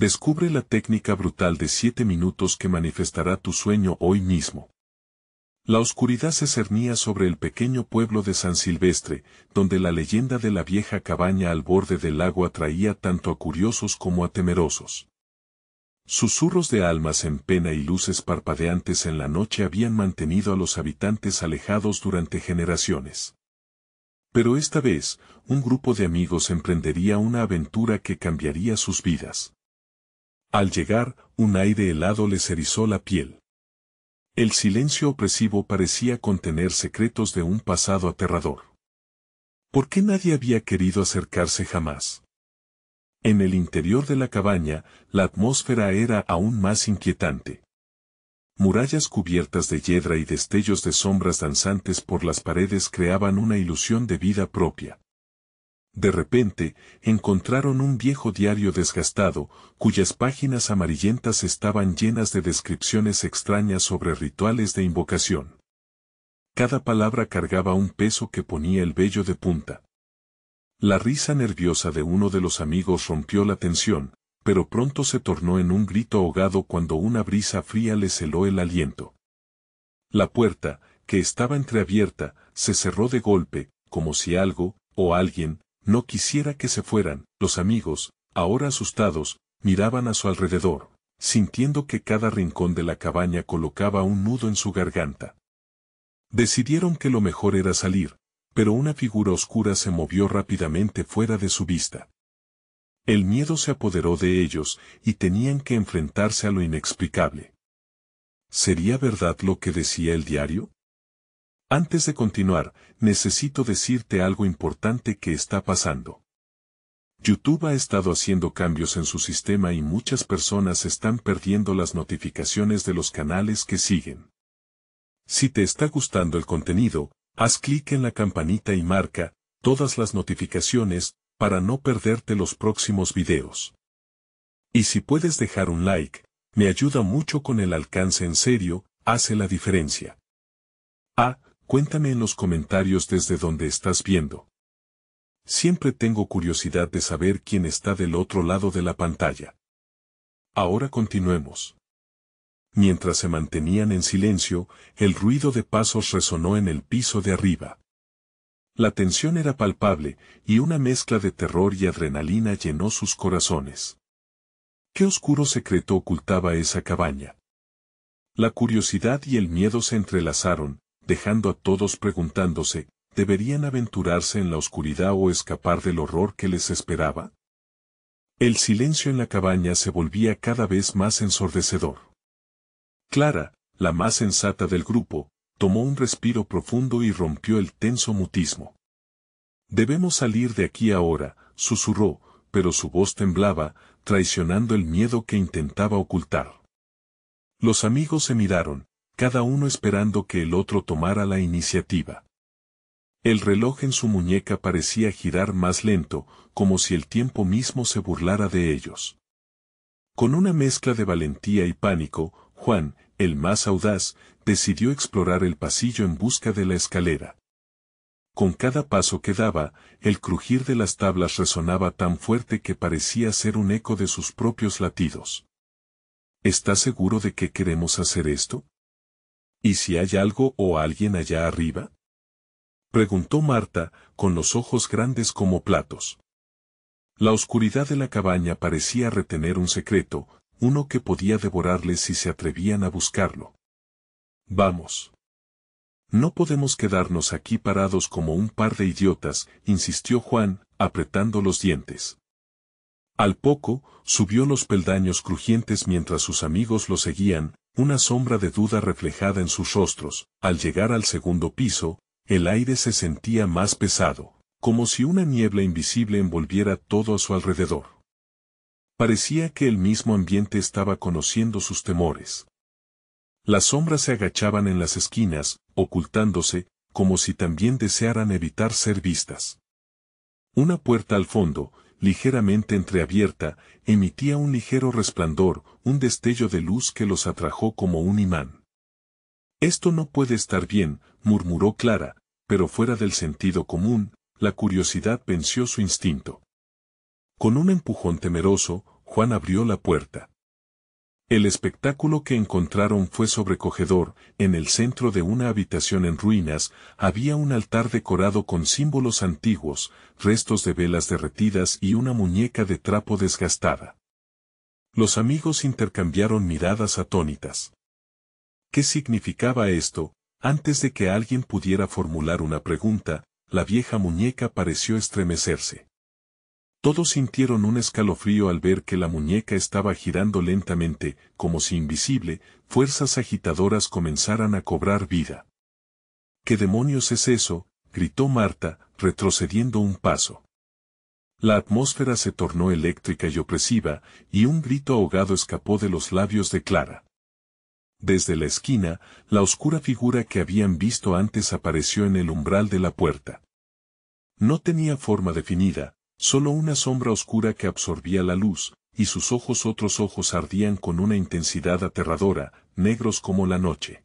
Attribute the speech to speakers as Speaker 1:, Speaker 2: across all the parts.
Speaker 1: Descubre la técnica brutal de 7 minutos que manifestará tu sueño hoy mismo. La oscuridad se cernía sobre el pequeño pueblo de San Silvestre, donde la leyenda de la vieja cabaña al borde del lago atraía tanto a curiosos como a temerosos. Susurros de almas en pena y luces parpadeantes en la noche habían mantenido a los habitantes alejados durante generaciones. Pero esta vez, un grupo de amigos emprendería una aventura que cambiaría sus vidas. Al llegar, un aire helado les erizó la piel. El silencio opresivo parecía contener secretos de un pasado aterrador. ¿Por qué nadie había querido acercarse jamás? En el interior de la cabaña, la atmósfera era aún más inquietante. Murallas cubiertas de hiedra y destellos de sombras danzantes por las paredes creaban una ilusión de vida propia. De repente, encontraron un viejo diario desgastado, cuyas páginas amarillentas estaban llenas de descripciones extrañas sobre rituales de invocación. Cada palabra cargaba un peso que ponía el vello de punta. La risa nerviosa de uno de los amigos rompió la tensión, pero pronto se tornó en un grito ahogado cuando una brisa fría les heló el aliento. La puerta, que estaba entreabierta, se cerró de golpe, como si algo, o alguien, no quisiera que se fueran. Los amigos, ahora asustados, miraban a su alrededor, sintiendo que cada rincón de la cabaña colocaba un nudo en su garganta. Decidieron que lo mejor era salir, pero una figura oscura se movió rápidamente fuera de su vista. El miedo se apoderó de ellos, y tenían que enfrentarse a lo inexplicable. ¿Sería verdad lo que decía el diario? Antes de continuar, necesito decirte algo importante que está pasando. YouTube ha estado haciendo cambios en su sistema y muchas personas están perdiendo las notificaciones de los canales que siguen. Si te está gustando el contenido, haz clic en la campanita y marca todas las notificaciones para no perderte los próximos videos. Y si puedes dejar un like, me ayuda mucho con el alcance, en serio, hace la diferencia. Cuéntame en los comentarios desde donde estás viendo. Siempre tengo curiosidad de saber quién está del otro lado de la pantalla. Ahora continuemos. Mientras se mantenían en silencio, el ruido de pasos resonó en el piso de arriba. La tensión era palpable, y una mezcla de terror y adrenalina llenó sus corazones. ¿Qué oscuro secreto ocultaba esa cabaña? La curiosidad y el miedo se entrelazaron, dejando a todos preguntándose, ¿deberían aventurarse en la oscuridad o escapar del horror que les esperaba? El silencio en la cabaña se volvía cada vez más ensordecedor. Clara, la más sensata del grupo, tomó un respiro profundo y rompió el tenso mutismo. «Debemos salir de aquí ahora», susurró, pero su voz temblaba, traicionando el miedo que intentaba ocultar. Los amigos se miraron, cada uno esperando que el otro tomara la iniciativa. El reloj en su muñeca parecía girar más lento, como si el tiempo mismo se burlara de ellos. Con una mezcla de valentía y pánico, Juan, el más audaz, decidió explorar el pasillo en busca de la escalera. Con cada paso que daba, el crujir de las tablas resonaba tan fuerte que parecía ser un eco de sus propios latidos. ¿Estás seguro de que queremos hacer esto? ¿Y si hay algo o alguien allá arriba?, preguntó Marta, con los ojos grandes como platos. La oscuridad de la cabaña parecía retener un secreto, uno que podía devorarles si se atrevían a buscarlo. «Vamos. No podemos quedarnos aquí parados como un par de idiotas», insistió Juan, apretando los dientes. Al poco, subió los peldaños crujientes mientras sus amigos lo seguían, una sombra de duda reflejada en sus rostros. Al llegar al segundo piso, el aire se sentía más pesado, como si una niebla invisible envolviera todo a su alrededor. Parecía que el mismo ambiente estaba conociendo sus temores. Las sombras se agachaban en las esquinas, ocultándose, como si también desearan evitar ser vistas. Una puerta al fondo, ligeramente entreabierta, emitía un ligero resplandor, un destello de luz que los atrajo como un imán. «Esto no puede estar bien», murmuró Clara, pero fuera del sentido común, la curiosidad venció su instinto. Con un empujón temeroso, Juan abrió la puerta. El espectáculo que encontraron fue sobrecogedor. En el centro de una habitación en ruinas, había un altar decorado con símbolos antiguos, restos de velas derretidas y una muñeca de trapo desgastada. Los amigos intercambiaron miradas atónitas. ¿Qué significaba esto? Antes de que alguien pudiera formular una pregunta, la vieja muñeca pareció estremecerse. Todos sintieron un escalofrío al ver que la muñeca estaba girando lentamente, como si invisible, fuerzas agitadoras comenzaran a cobrar vida. ¿Qué demonios es eso?, gritó Marta, retrocediendo un paso. La atmósfera se tornó eléctrica y opresiva, y un grito ahogado escapó de los labios de Clara. Desde la esquina, la oscura figura que habían visto antes apareció en el umbral de la puerta. No tenía forma definida, solo una sombra oscura que absorbía la luz, y sus otros ojos ardían con una intensidad aterradora, negros como la noche.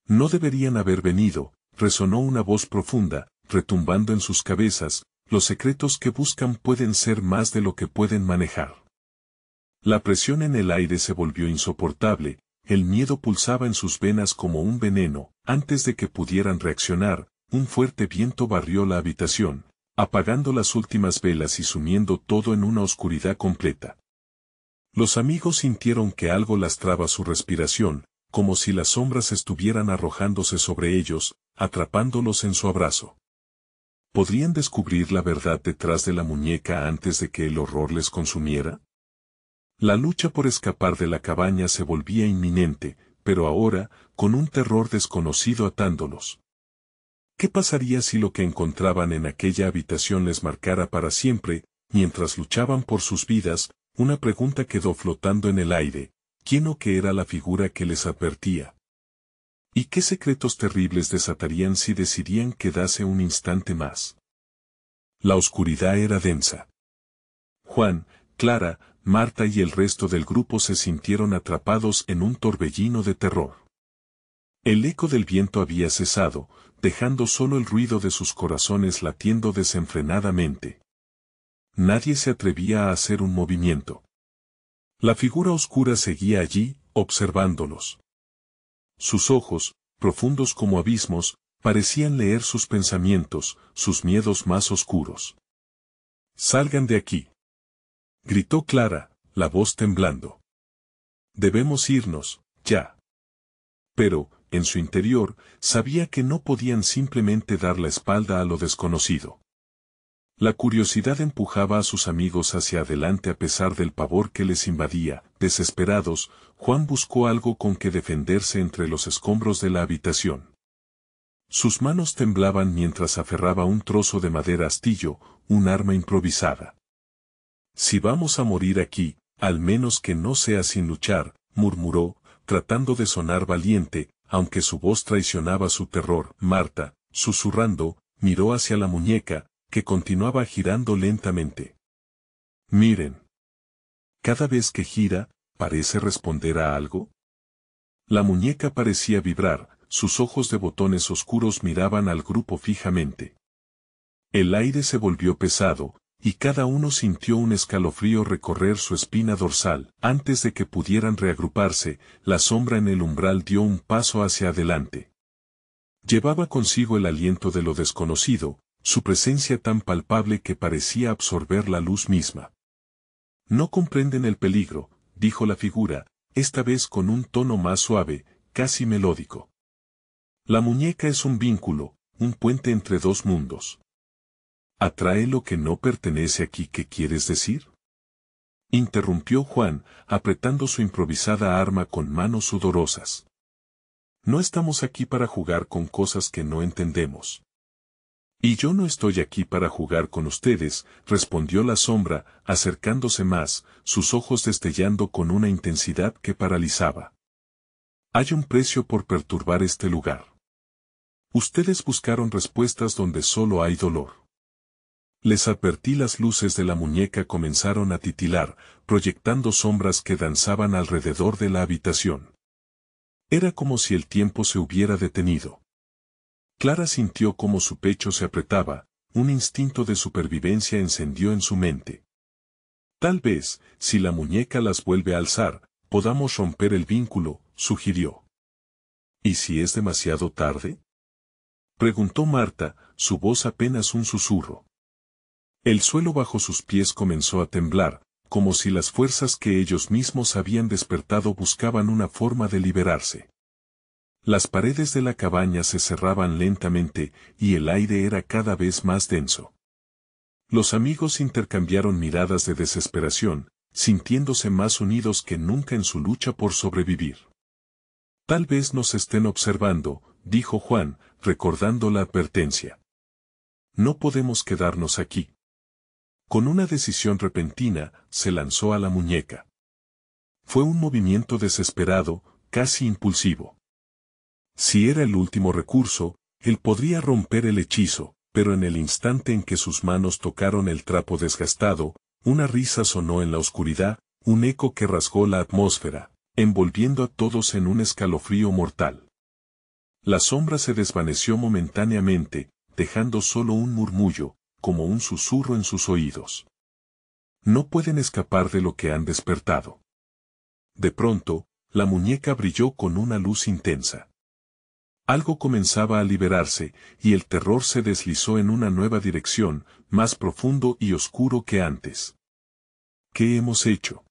Speaker 1: No deberían haber venido, resonó una voz profunda, retumbando en sus cabezas, los secretos que buscan pueden ser más de lo que pueden manejar. La presión en el aire se volvió insoportable, el miedo pulsaba en sus venas como un veneno. Antes de que pudieran reaccionar, un fuerte viento barrió la habitación, apagando las últimas velas y sumiendo todo en una oscuridad completa. Los amigos sintieron que algo lastraba su respiración, como si las sombras estuvieran arrojándose sobre ellos, atrapándolos en su abrazo. ¿Podrían descubrir la verdad detrás de la muñeca antes de que el horror les consumiera? La lucha por escapar de la cabaña se volvía inminente, pero ahora, con un terror desconocido atándolos. ¿Qué pasaría si lo que encontraban en aquella habitación les marcara para siempre? Mientras luchaban por sus vidas, una pregunta quedó flotando en el aire: ¿quién o qué era la figura que les advertía? ¿Y qué secretos terribles desatarían si decidían quedarse un instante más? La oscuridad era densa. Juan, Clara, Marta y el resto del grupo se sintieron atrapados en un torbellino de terror. El eco del viento había cesado, dejando solo el ruido de sus corazones latiendo desenfrenadamente. Nadie se atrevía a hacer un movimiento. La figura oscura seguía allí, observándolos. Sus ojos, profundos como abismos, parecían leer sus pensamientos, sus miedos más oscuros. «Salgan de aquí», gritó Clara, la voz temblando. «Debemos irnos, ya». Pero, en su interior, sabía que no podían simplemente dar la espalda a lo desconocido. La curiosidad empujaba a sus amigos hacia adelante a pesar del pavor que les invadía. Desesperados, Juan buscó algo con que defenderse entre los escombros de la habitación. Sus manos temblaban mientras aferraba un trozo de madera astillo, un arma improvisada. «Si vamos a morir aquí, al menos que no sea sin luchar», murmuró, tratando de sonar valiente, aunque su voz traicionaba su terror. Marta, susurrando, miró hacia la muñeca, que continuaba girando lentamente. «Miren. Cada vez que gira, ¿parece responder a algo?» La muñeca parecía vibrar, sus ojos de botones oscuros miraban al grupo fijamente. El aire se volvió pesado, y cada uno sintió un escalofrío recorrer su espina dorsal. Antes de que pudieran reagruparse, la sombra en el umbral dio un paso hacia adelante. Llevaba consigo el aliento de lo desconocido, su presencia tan palpable que parecía absorber la luz misma. «No comprenden el peligro», dijo la figura, esta vez con un tono más suave, casi melódico. «La muñeca es un vínculo, un puente entre dos mundos. ¿Atrae lo que no pertenece aquí? ¿Qué quieres decir?», interrumpió Juan, apretando su improvisada arma con manos sudorosas. «No estamos aquí para jugar con cosas que no entendemos». «Y yo no estoy aquí para jugar con ustedes», respondió la sombra, acercándose más, sus ojos destellando con una intensidad que paralizaba. «Hay un precio por perturbar este lugar. Ustedes buscaron respuestas donde solo hay dolor. Les advertí». Las luces de la muñeca comenzaron a titilar, proyectando sombras que danzaban alrededor de la habitación. Era como si el tiempo se hubiera detenido. Clara sintió cómo su pecho se apretaba, un instinto de supervivencia encendió en su mente. Tal vez, si la muñeca las vuelve a alzar, podamos romper el vínculo, sugirió. ¿Y si es demasiado tarde? Preguntó Marta, su voz apenas un susurro. El suelo bajo sus pies comenzó a temblar, como si las fuerzas que ellos mismos habían despertado buscaban una forma de liberarse. Las paredes de la cabaña se cerraban lentamente y el aire era cada vez más denso. Los amigos intercambiaron miradas de desesperación, sintiéndose más unidos que nunca en su lucha por sobrevivir. Tal vez nos estén observando, dijo Juan, recordando la advertencia. No podemos quedarnos aquí. Con una decisión repentina, se lanzó a la muñeca. Fue un movimiento desesperado, casi impulsivo. Si era el último recurso, él podría romper el hechizo, pero en el instante en que sus manos tocaron el trapo desgastado, una risa sonó en la oscuridad, un eco que rasgó la atmósfera, envolviendo a todos en un escalofrío mortal. La sombra se desvaneció momentáneamente, dejando solo un murmullo, como un susurro en sus oídos. No pueden escapar de lo que han despertado. De pronto, la muñeca brilló con una luz intensa. Algo comenzaba a liberarse, y el terror se deslizó en una nueva dirección, más profundo y oscuro que antes. ¿Qué hemos hecho?,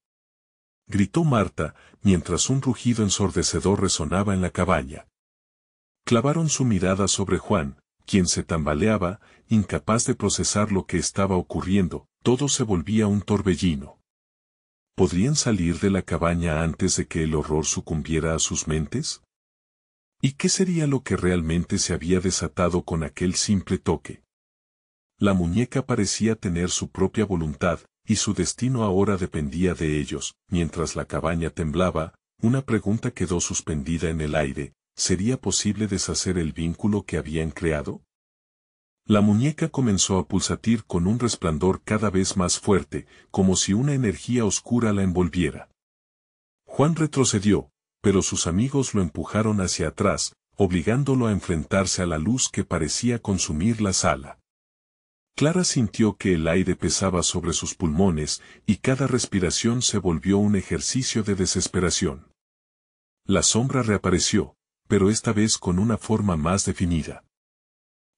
Speaker 1: gritó Marta, mientras un rugido ensordecedor resonaba en la cabaña. Clavaron su mirada sobre Juan, quien se tambaleaba, incapaz de procesar lo que estaba ocurriendo, todo se volvía un torbellino. ¿Podrían salir de la cabaña antes de que el horror sucumbiera a sus mentes? ¿Y qué sería lo que realmente se había desatado con aquel simple toque? La muñeca parecía tener su propia voluntad, y su destino ahora dependía de ellos. Mientras la cabaña temblaba, una pregunta quedó suspendida en el aire: ¿sería posible deshacer el vínculo que habían creado? La muñeca comenzó a pulsatir con un resplandor cada vez más fuerte, como si una energía oscura la envolviera. Juan retrocedió, pero sus amigos lo empujaron hacia atrás, obligándolo a enfrentarse a la luz que parecía consumir la sala. Clara sintió que el aire pesaba sobre sus pulmones, y cada respiración se volvió un ejercicio de desesperación. La sombra reapareció, pero esta vez con una forma más definida.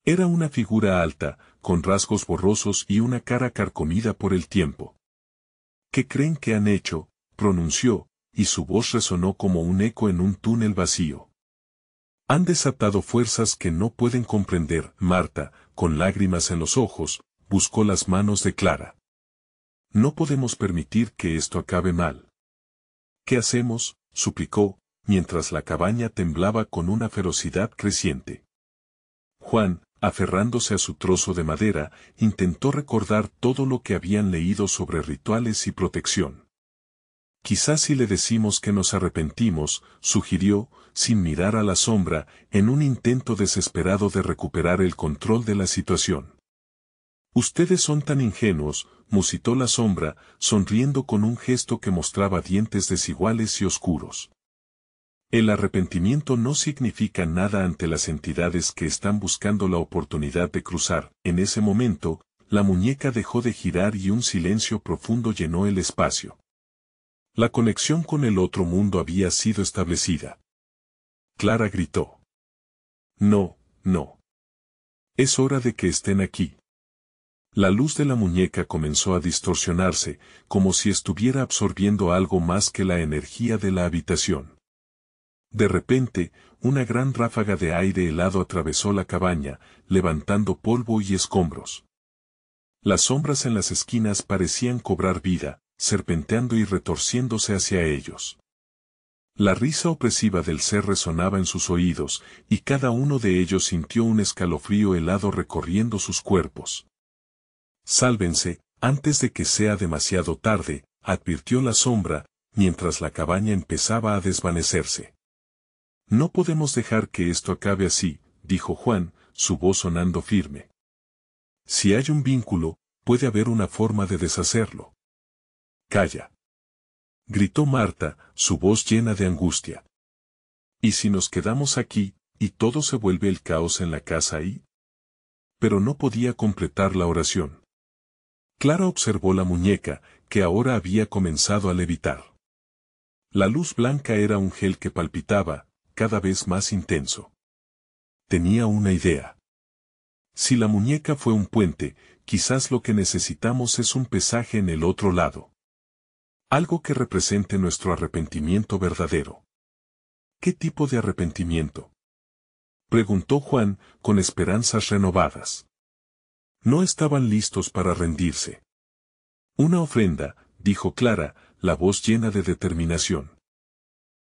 Speaker 1: Era una figura alta, con rasgos borrosos y una cara carcomida por el tiempo. ¿Qué creen que han hecho?, pronunció, y su voz resonó como un eco en un túnel vacío. Han desatado fuerzas que no pueden comprender. Marta, con lágrimas en los ojos, buscó las manos de Clara. No podemos permitir que esto acabe mal. ¿Qué hacemos?, suplicó, mientras la cabaña temblaba con una ferocidad creciente. Juan, aferrándose a su trozo de madera, intentó recordar todo lo que habían leído sobre rituales y protección. Quizás si le decimos que nos arrepentimos, sugirió, sin mirar a la sombra, en un intento desesperado de recuperar el control de la situación. Ustedes son tan ingenuos, musitó la sombra, sonriendo con un gesto que mostraba dientes desiguales y oscuros. El arrepentimiento no significa nada ante las entidades que están buscando la oportunidad de cruzar. En ese momento, la muñeca dejó de girar y un silencio profundo llenó el espacio. La conexión con el otro mundo había sido establecida. Clara gritó: «No, no. Es hora de que estén aquí». La luz de la muñeca comenzó a distorsionarse, como si estuviera absorbiendo algo más que la energía de la habitación. De repente, una gran ráfaga de aire helado atravesó la cabaña, levantando polvo y escombros. Las sombras en las esquinas parecían cobrar vida, serpenteando y retorciéndose hacia ellos. La risa opresiva del ser resonaba en sus oídos, y cada uno de ellos sintió un escalofrío helado recorriendo sus cuerpos. «Sálvense, antes de que sea demasiado tarde», advirtió la sombra, mientras la cabaña empezaba a desvanecerse. «No podemos dejar que esto acabe así», dijo Juan, su voz sonando firme. «Si hay un vínculo, puede haber una forma de deshacerlo». «Calla», gritó Marta, su voz llena de angustia. «¿Y si nos quedamos aquí, y todo se vuelve el caos en la casa ahí?». Pero no podía completar la oración. Clara observó la muñeca, que ahora había comenzado a levitar. La luz blanca era un gel que palpitaba, cada vez más intenso. Tenía una idea. Si la muñeca fue un puente, quizás lo que necesitamos es un pesaje en el otro lado. Algo que represente nuestro arrepentimiento verdadero. ¿Qué tipo de arrepentimiento?, preguntó Juan, con esperanzas renovadas. No estaban listos para rendirse. Una ofrenda, dijo Clara, la voz llena de determinación.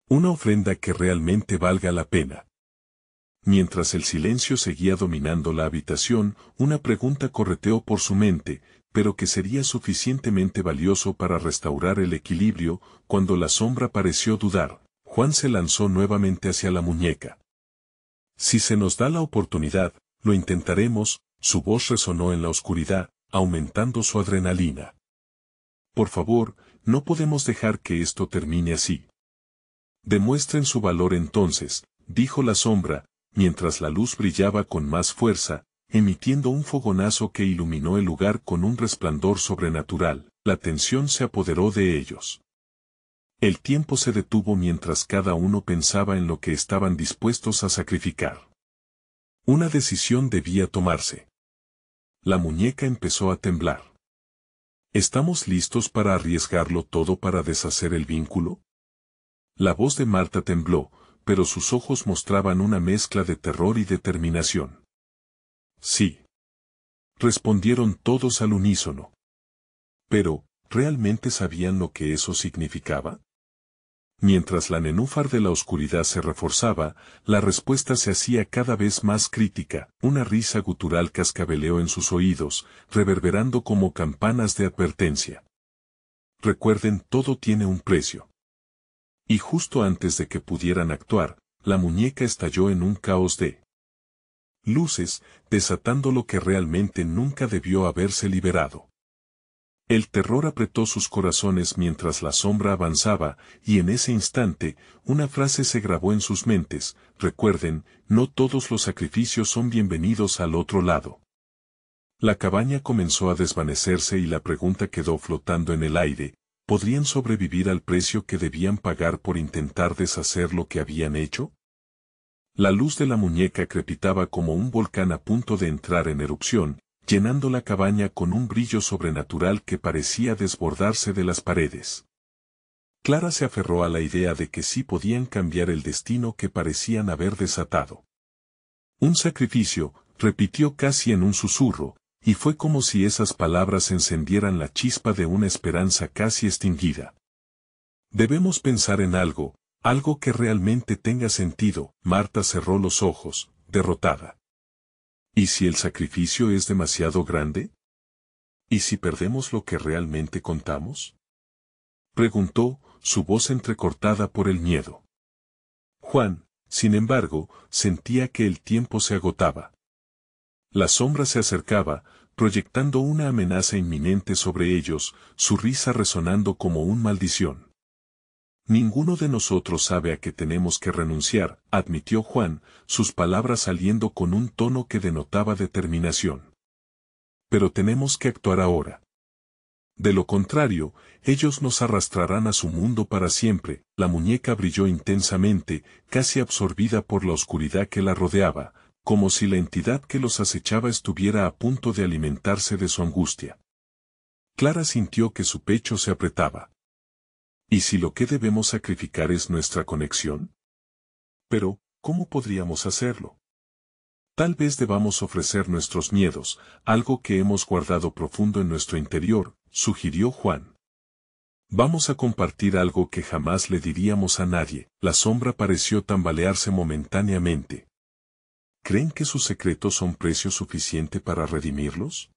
Speaker 1: Una ofrenda que realmente valga la pena. Mientras el silencio seguía dominando la habitación, una pregunta correteó por su mente, pero que sería suficientemente valioso para restaurar el equilibrio. Cuando la sombra pareció dudar, Juan se lanzó nuevamente hacia la muñeca. Si se nos da la oportunidad, lo intentaremos. Su voz resonó en la oscuridad, aumentando su adrenalina. Por favor, no podemos dejar que esto termine así. Demuestren su valor entonces, dijo la sombra, mientras la luz brillaba con más fuerza, emitiendo un fogonazo que iluminó el lugar con un resplandor sobrenatural. La tensión se apoderó de ellos. El tiempo se detuvo mientras cada uno pensaba en lo que estaban dispuestos a sacrificar. Una decisión debía tomarse. La muñeca empezó a temblar. ¿Estamos listos para arriesgarlo todo para deshacer el vínculo? La voz de Marta tembló, pero sus ojos mostraban una mezcla de terror y determinación. Sí. Respondieron todos al unísono. Pero, ¿realmente sabían lo que eso significaba? Mientras la nenúfar de la oscuridad se reforzaba, la respuesta se hacía cada vez más crítica. Una risa gutural cascabeleó en sus oídos, reverberando como campanas de advertencia. Recuerden, todo tiene un precio. Y justo antes de que pudieran actuar, la muñeca estalló en un caos de luces, desatando lo que realmente nunca debió haberse liberado. El terror apretó sus corazones mientras la sombra avanzaba, y en ese instante, una frase se grabó en sus mentes: recuerden, no todos los sacrificios son bienvenidos al otro lado. La cabaña comenzó a desvanecerse y la pregunta quedó flotando en el aire: ¿podrían sobrevivir al precio que debían pagar por intentar deshacer lo que habían hecho? La luz de la muñeca crepitaba como un volcán a punto de entrar en erupción, llenando la cabaña con un brillo sobrenatural que parecía desbordarse de las paredes. Clara se aferró a la idea de que sí podían cambiar el destino que parecían haber desatado. Un sacrificio, repitió casi en un susurro, y fue como si esas palabras encendieran la chispa de una esperanza casi extinguida. Debemos pensar en algo que realmente tenga sentido. Marta cerró los ojos, derrotada. ¿Y si el sacrificio es demasiado grande? ¿Y si perdemos lo que realmente contamos?, preguntó, su voz entrecortada por el miedo. Juan, sin embargo, sentía que el tiempo se agotaba. La sombra se acercaba, proyectando una amenaza inminente sobre ellos, su risa resonando como una maldición. Ninguno de nosotros sabe a qué tenemos que renunciar, admitió Juan, sus palabras saliendo con un tono que denotaba determinación. Pero tenemos que actuar ahora. De lo contrario, ellos nos arrastrarán a su mundo para siempre. La muñeca brilló intensamente, casi absorbida por la oscuridad que la rodeaba, como si la entidad que los acechaba estuviera a punto de alimentarse de su angustia. Clara sintió que su pecho se apretaba. ¿Y si lo que debemos sacrificar es nuestra conexión? Pero, ¿cómo podríamos hacerlo? Tal vez debamos ofrecer nuestros miedos, algo que hemos guardado profundo en nuestro interior, sugirió Juan. Vamos a compartir algo que jamás le diríamos a nadie. La sombra pareció tambalearse momentáneamente. ¿Creen que sus secretos son precio suficiente para redimirlos?,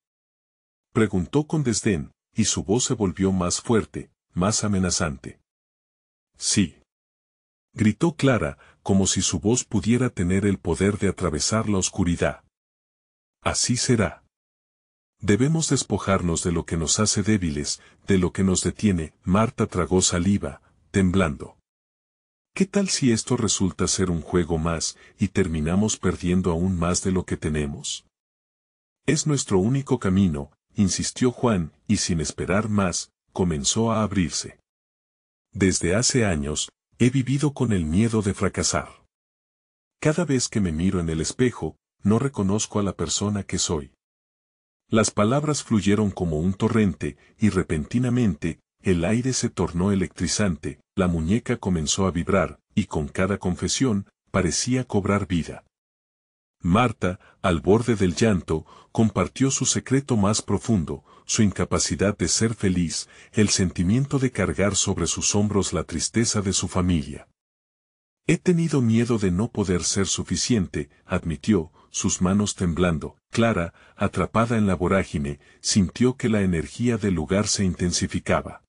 Speaker 1: preguntó con desdén, y su voz se volvió más fuerte, más amenazante. Sí, gritó Clara, como si su voz pudiera tener el poder de atravesar la oscuridad. Así será. Debemos despojarnos de lo que nos hace débiles, de lo que nos detiene. Marta tragó saliva, temblando. ¿Qué tal si esto resulta ser un juego más, y terminamos perdiendo aún más de lo que tenemos? Es nuestro único camino, insistió Juan, y sin esperar más, comenzó a abrirse. Desde hace años, he vivido con el miedo de fracasar. Cada vez que me miro en el espejo, no reconozco a la persona que soy. Las palabras fluyeron como un torrente, y repentinamente, el aire se tornó electrizante, la muñeca comenzó a vibrar, y con cada confesión, parecía cobrar vida. Marta, al borde del llanto, compartió su secreto más profundo, su incapacidad de ser feliz, el sentimiento de cargar sobre sus hombros la tristeza de su familia. He tenido miedo de no poder ser suficiente, admitió, sus manos temblando. Clara, atrapada en la vorágine, sintió que la energía del lugar se intensificaba.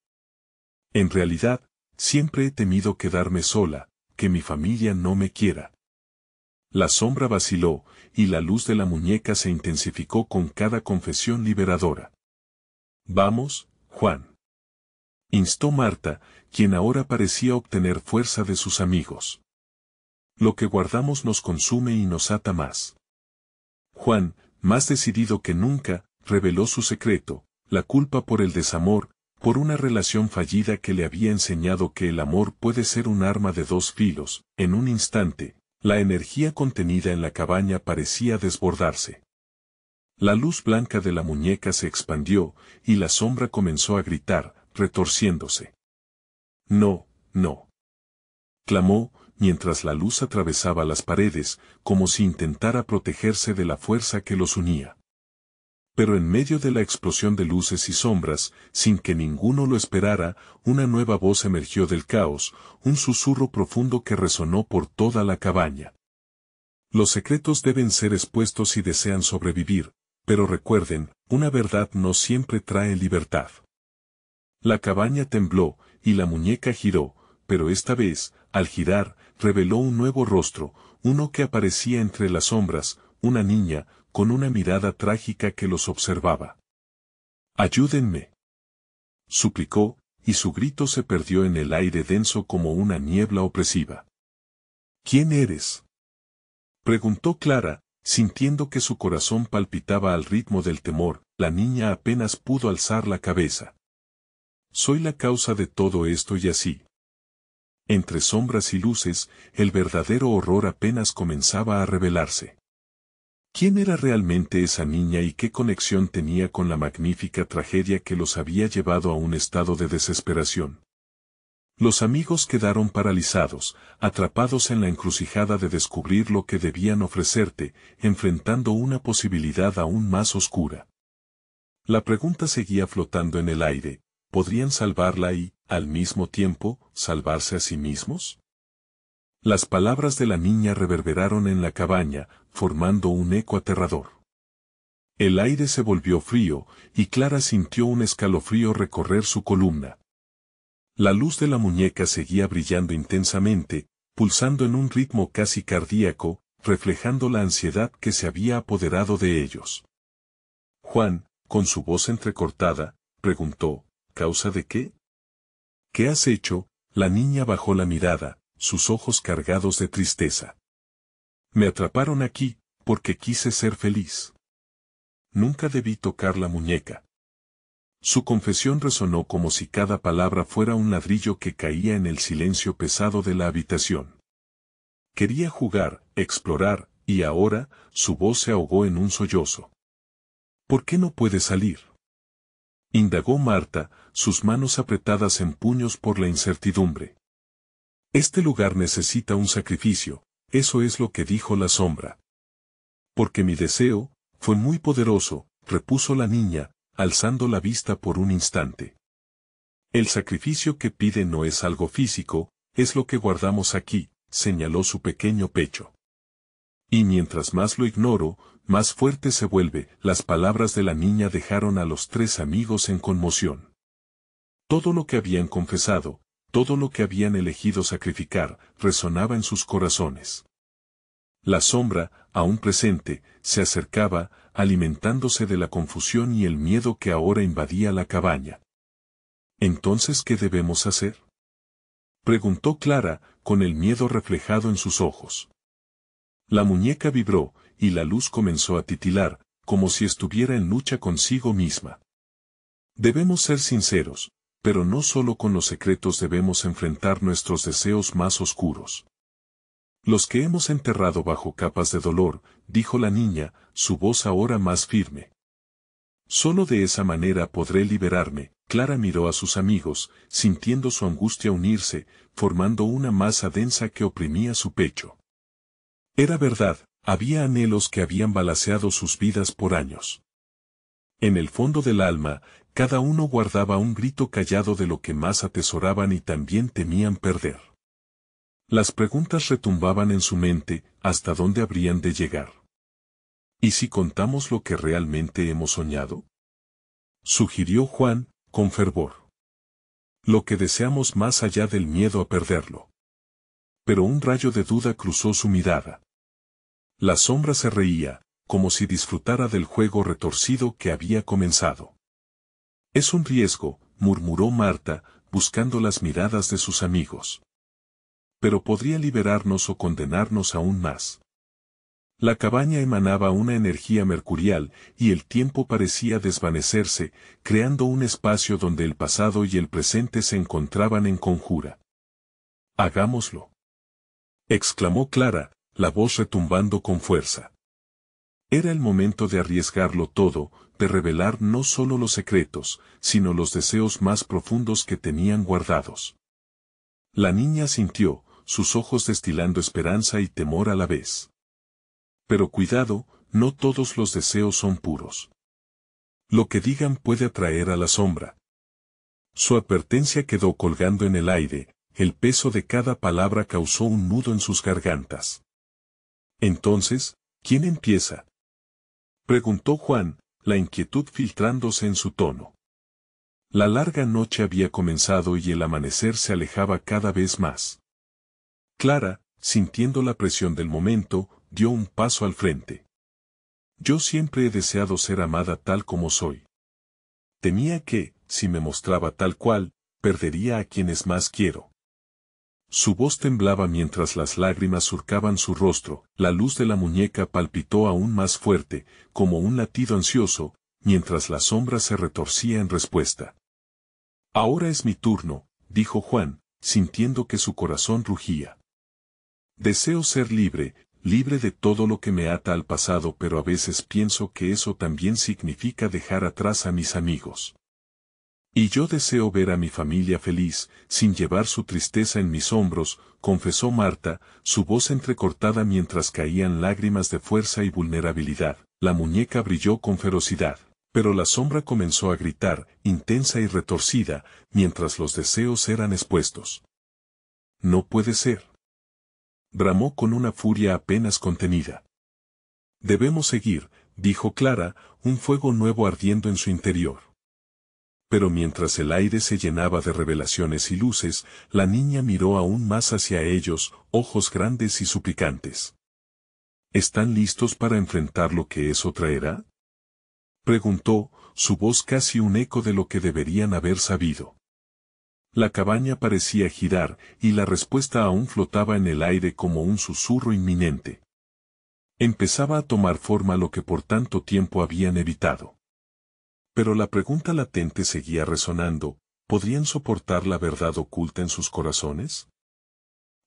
Speaker 1: En realidad, siempre he temido quedarme sola, que mi familia no me quiera. La sombra vaciló, y la luz de la muñeca se intensificó con cada confesión liberadora. Vamos, Juan. Instó Marta, quien ahora parecía obtener fuerza de sus amigos. Lo que guardamos nos consume y nos ata más. Juan, más decidido que nunca, reveló su secreto, la culpa por el desamor, por una relación fallida que le había enseñado que el amor puede ser un arma de dos filos. En un instante, la energía contenida en la cabaña parecía desbordarse. La luz blanca de la muñeca se expandió, y la sombra comenzó a gritar, retorciéndose. No, no. Clamó, mientras la luz atravesaba las paredes, como si intentara protegerse de la fuerza que los unía. Pero en medio de la explosión de luces y sombras, sin que ninguno lo esperara, una nueva voz emergió del caos, un susurro profundo que resonó por toda la cabaña. Los secretos deben ser expuestos si desean sobrevivir, pero recuerden, una verdad no siempre trae libertad. La cabaña tembló, y la muñeca giró, pero esta vez, al girar, reveló un nuevo rostro, uno que aparecía entre las sombras, una niña, con una mirada trágica que los observaba. «Ayúdenme», suplicó, y su grito se perdió en el aire denso como una niebla opresiva. «¿Quién eres?», preguntó Clara, sintiendo que su corazón palpitaba al ritmo del temor. La niña apenas pudo alzar la cabeza. «Soy la causa de todo esto y así». Entre sombras y luces, el verdadero horror apenas comenzaba a revelarse. ¿Quién era realmente esa niña y qué conexión tenía con la magnífica tragedia que los había llevado a un estado de desesperación? Los amigos quedaron paralizados, atrapados en la encrucijada de descubrir lo que debían ofrecerte, enfrentando una posibilidad aún más oscura. La pregunta seguía flotando en el aire: ¿podrían salvarla y, al mismo tiempo, salvarse a sí mismos? Las palabras de la niña reverberaron en la cabaña, formando un eco aterrador. El aire se volvió frío, y Clara sintió un escalofrío recorrer su columna. La luz de la muñeca seguía brillando intensamente, pulsando en un ritmo casi cardíaco, reflejando la ansiedad que se había apoderado de ellos. Juan, con su voz entrecortada, preguntó: ¿causa de qué? ¿Qué has hecho? La niña bajó la mirada, sus ojos cargados de tristeza. Me atraparon aquí, porque quise ser feliz. Nunca debí tocar la muñeca. Su confesión resonó como si cada palabra fuera un ladrillo que caía en el silencio pesado de la habitación. Quería jugar, explorar, y ahora, su voz se ahogó en un sollozo. ¿Por qué no puede salir?, indagó Marta, sus manos apretadas en puños por la incertidumbre. Este lugar necesita un sacrificio, eso es lo que dijo la sombra. Porque mi deseo fue muy poderoso, repuso la niña, alzando la vista por un instante. El sacrificio que pide no es algo físico, es lo que guardamos aquí, señaló su pequeño pecho. Y mientras más lo ignoro, más fuerte se vuelve. Las palabras de la niña dejaron a los tres amigos en conmoción. Todo lo que habían confesado, todo lo que habían elegido sacrificar, resonaba en sus corazones. La sombra, aún presente, se acercaba, alimentándose de la confusión y el miedo que ahora invadía la cabaña. ¿Entonces qué debemos hacer?, preguntó Clara, con el miedo reflejado en sus ojos. La muñeca vibró, y la luz comenzó a titilar, como si estuviera en lucha consigo misma. Debemos ser sinceros, Pero no solo con los secretos debemos enfrentar nuestros deseos más oscuros. Los que hemos enterrado bajo capas de dolor, dijo la niña, su voz ahora más firme. Solo de esa manera podré liberarme. Clara miró a sus amigos, sintiendo su angustia unirse, formando una masa densa que oprimía su pecho. Era verdad, había anhelos que habían balaceado sus vidas por años. En el fondo del alma, cada uno guardaba un grito callado de lo que más atesoraban y también temían perder. Las preguntas retumbaban en su mente, ¿hasta dónde habrían de llegar? ¿Y si contamos lo que realmente hemos soñado? Sugirió Juan, con fervor. Lo que deseamos más allá del miedo a perderlo. Pero un rayo de duda cruzó su mirada. La sombra se reía, como si disfrutara del juego retorcido que había comenzado. Es un riesgo, murmuró Marta, buscando las miradas de sus amigos. Pero podría liberarnos o condenarnos aún más. La cabaña emanaba una energía mercurial, y el tiempo parecía desvanecerse, creando un espacio donde el pasado y el presente se encontraban en conjura. «Hagámoslo», exclamó Clara, la voz retumbando con fuerza. Era el momento de arriesgarlo todo, de revelar no solo los secretos, sino los deseos más profundos que tenían guardados. La niña sintió, sus ojos destilando esperanza y temor a la vez. Pero cuidado, no todos los deseos son puros. Lo que digan puede atraer a la sombra. Su advertencia quedó colgando en el aire, el peso de cada palabra causó un nudo en sus gargantas. Entonces, ¿quién empieza?, preguntó Juan, la inquietud filtrándose en su tono. La larga noche había comenzado y el amanecer se alejaba cada vez más. Clara, sintiendo la presión del momento, dio un paso al frente. Yo siempre he deseado ser amada tal como soy. Temía que, si me mostraba tal cual, perdería a quienes más quiero. Su voz temblaba mientras las lágrimas surcaban su rostro, la luz de la muñeca palpitó aún más fuerte, como un latido ansioso, mientras la sombra se retorcía en respuesta. Ahora es mi turno, dijo Juan, sintiendo que su corazón rugía. Deseo ser libre, libre de todo lo que me ata al pasado, pero a veces pienso que eso también significa dejar atrás a mis amigos. Y yo deseo ver a mi familia feliz, sin llevar su tristeza en mis hombros, confesó Marta, su voz entrecortada mientras caían lágrimas de fuerza y vulnerabilidad. La muñeca brilló con ferocidad, pero la sombra comenzó a gritar, intensa y retorcida, mientras los deseos eran expuestos. No puede ser. Bramó con una furia apenas contenida. Debemos seguir, dijo Clara, un fuego nuevo ardiendo en su interior. Pero mientras el aire se llenaba de revelaciones y luces, la niña miró aún más hacia ellos, ojos grandes y suplicantes. ¿Están listos para enfrentar lo que eso traerá?, preguntó, su voz casi un eco de lo que deberían haber sabido. La cabaña parecía girar, y la respuesta aún flotaba en el aire como un susurro inminente. Empezaba a tomar forma lo que por tanto tiempo habían evitado. Pero la pregunta latente seguía resonando, ¿podrían soportar la verdad oculta en sus corazones?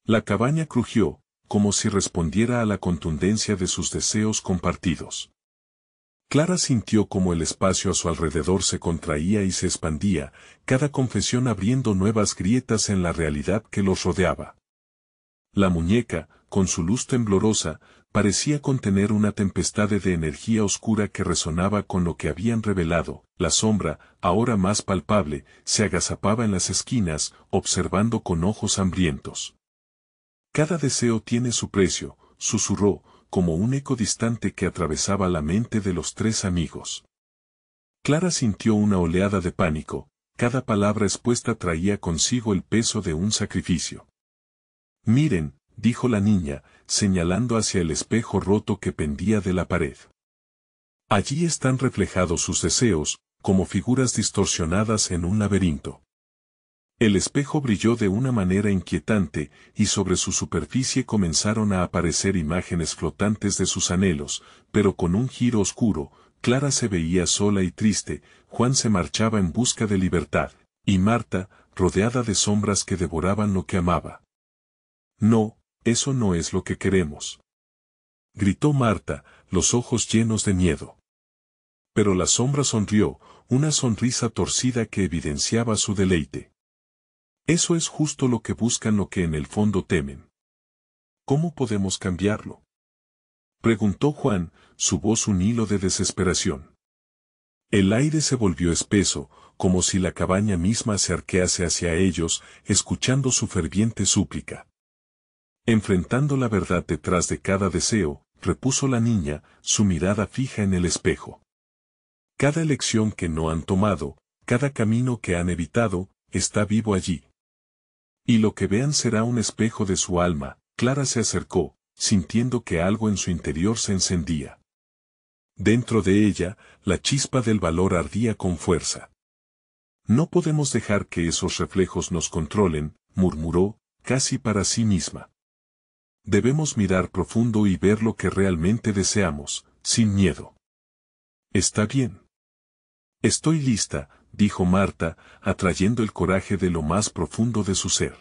Speaker 1: La cabaña crujió, como si respondiera a la contundencia de sus deseos compartidos. Clara sintió como el espacio a su alrededor se contraía y se expandía, cada confesión abriendo nuevas grietas en la realidad que los rodeaba. La muñeca, con su luz temblorosa, parecía contener una tempestad de energía oscura que resonaba con lo que habían revelado. La sombra, ahora más palpable, se agazapaba en las esquinas, observando con ojos hambrientos. Cada deseo tiene su precio, susurró, como un eco distante que atravesaba la mente de los tres amigos. Clara sintió una oleada de pánico, cada palabra expuesta traía consigo el peso de un sacrificio. Miren, dijo la niña, señalando hacia el espejo roto que pendía de la pared. Allí están reflejados sus deseos, como figuras distorsionadas en un laberinto. El espejo brilló de una manera inquietante, y sobre su superficie comenzaron a aparecer imágenes flotantes de sus anhelos, pero con un giro oscuro. Clara se veía sola y triste, Juan se marchaba en busca de libertad, Y Marta, rodeada de sombras que devoraban lo que amaba. No, eso no es lo que queremos. Gritó Marta, los ojos llenos de miedo. Pero la sombra sonrió, una sonrisa torcida que evidenciaba su deleite. Eso es justo lo que buscan, lo que en el fondo temen. ¿Cómo podemos cambiarlo?, preguntó Juan, su voz un hilo de desesperación. El aire se volvió espeso, como si la cabaña misma se arquease hacia ellos, escuchando su ferviente súplica. Enfrentando la verdad detrás de cada deseo, repuso la niña, su mirada fija en el espejo. Cada elección que no han tomado, cada camino que han evitado, está vivo allí. Y lo que vean será un espejo de su alma. Clara se acercó, sintiendo que algo en su interior se encendía. Dentro de ella, la chispa del valor ardía con fuerza. No podemos dejar que esos reflejos nos controlen, murmuró, casi para sí misma. Debemos mirar profundo y ver lo que realmente deseamos, sin miedo. Está bien. Estoy lista, dijo Marta, atrayendo el coraje de lo más profundo de su ser.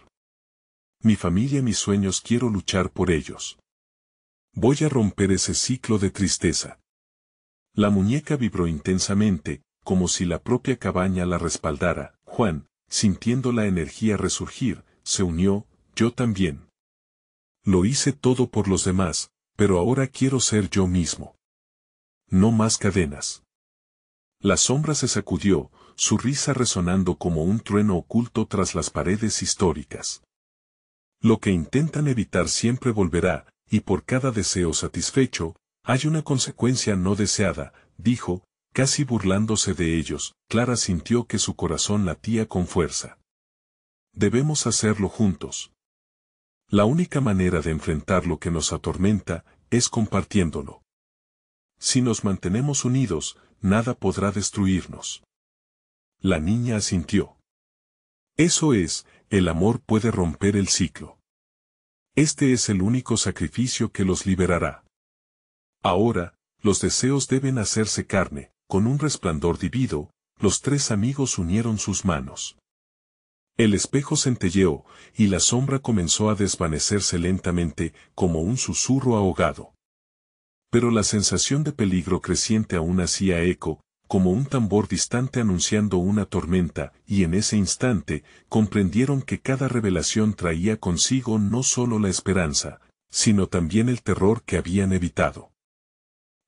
Speaker 1: Mi familia, mis sueños, quiero luchar por ellos. Voy a romper ese ciclo de tristeza. La muñeca vibró intensamente, como si la propia cabaña la respaldara. Juan, sintiendo la energía resurgir, se unió, yo también. Lo hice todo por los demás, pero ahora quiero ser yo mismo. No más cadenas. La sombra se sacudió, su risa resonando como un trueno oculto tras las paredes históricas. Lo que intentan evitar siempre volverá, y por cada deseo satisfecho, hay una consecuencia no deseada, dijo, casi burlándose de ellos. Clara sintió que su corazón latía con fuerza. Debemos hacerlo juntos. La única manera de enfrentar lo que nos atormenta, es compartiéndolo. Si nos mantenemos unidos, nada podrá destruirnos. La niña asintió. Eso es, el amor puede romper el ciclo. Este es el único sacrificio que los liberará. Ahora, los deseos deben hacerse carne. Con un resplandor divino, los tres amigos unieron sus manos. El espejo centelleó, y la sombra comenzó a desvanecerse lentamente, como un susurro ahogado. Pero la sensación de peligro creciente aún hacía eco, como un tambor distante anunciando una tormenta, y en ese instante, comprendieron que cada revelación traía consigo no solo la esperanza, sino también el terror que habían evitado.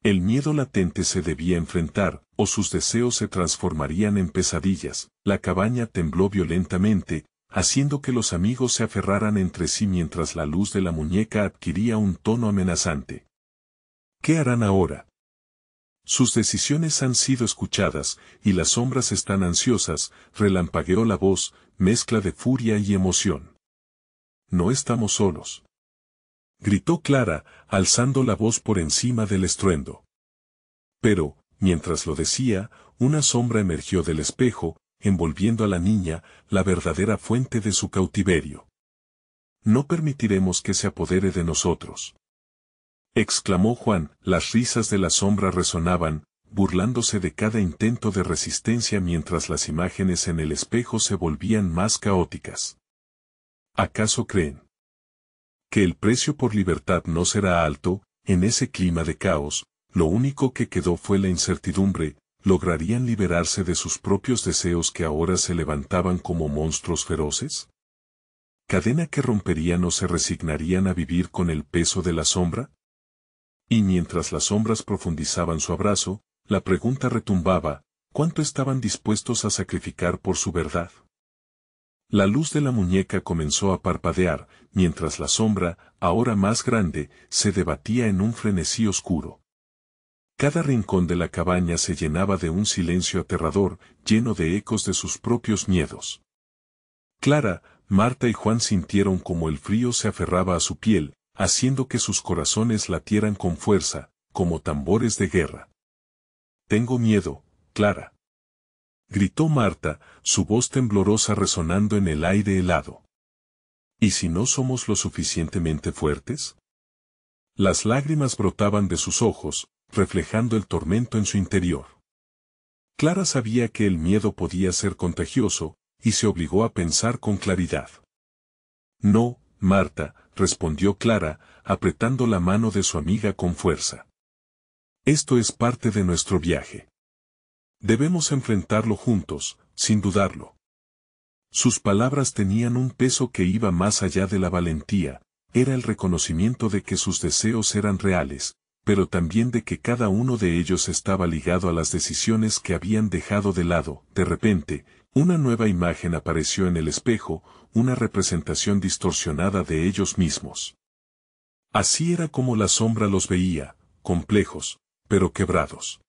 Speaker 1: El miedo latente se debía enfrentar, o sus deseos se transformarían en pesadillas. La cabaña tembló violentamente, haciendo que los amigos se aferraran entre sí mientras la luz de la muñeca adquiría un tono amenazante. ¿Qué harán ahora? Sus decisiones han sido escuchadas, y las sombras están ansiosas, relampagueó la voz, mezcla de furia y emoción. No estamos solos. Gritó Clara, alzando la voz por encima del estruendo. Pero, mientras lo decía, una sombra emergió del espejo, envolviendo a la niña, la verdadera fuente de su cautiverio. No permitiremos que se apodere de nosotros. Exclamó Juan, las risas de la sombra resonaban, burlándose de cada intento de resistencia mientras las imágenes en el espejo se volvían más caóticas. ¿Acaso creen que el precio por libertad no será alto? En ese clima de caos, lo único que quedó fue la incertidumbre. ¿Lograrían liberarse de sus propios deseos que ahora se levantaban como monstruos feroces? ¿Cadena que romperían o se resignarían a vivir con el peso de la sombra? Y mientras las sombras profundizaban su abrazo, la pregunta retumbaba, ¿cuánto estaban dispuestos a sacrificar por su verdad? La luz de la muñeca comenzó a parpadear, mientras la sombra, ahora más grande, se debatía en un frenesí oscuro. Cada rincón de la cabaña se llenaba de un silencio aterrador, lleno de ecos de sus propios miedos. Clara, Marta y Juan sintieron como el frío se aferraba a su piel, haciendo que sus corazones latieran con fuerza, como tambores de guerra. Tengo miedo, Clara. Gritó Marta, su voz temblorosa resonando en el aire helado. ¿Y si no somos lo suficientemente fuertes? Las lágrimas brotaban de sus ojos, reflejando el tormento en su interior. Clara sabía que el miedo podía ser contagioso, y se obligó a pensar con claridad. No, Marta, respondió Clara, apretando la mano de su amiga con fuerza. Esto es parte de nuestro viaje. Debemos enfrentarlo juntos, sin dudarlo. Sus palabras tenían un peso que iba más allá de la valentía, era el reconocimiento de que sus deseos eran reales, pero también de que cada uno de ellos estaba ligado a las decisiones que habían dejado de lado. De repente, una nueva imagen apareció en el espejo, una representación distorsionada de ellos mismos. Así era como la sombra los veía, complejos, pero quebrados.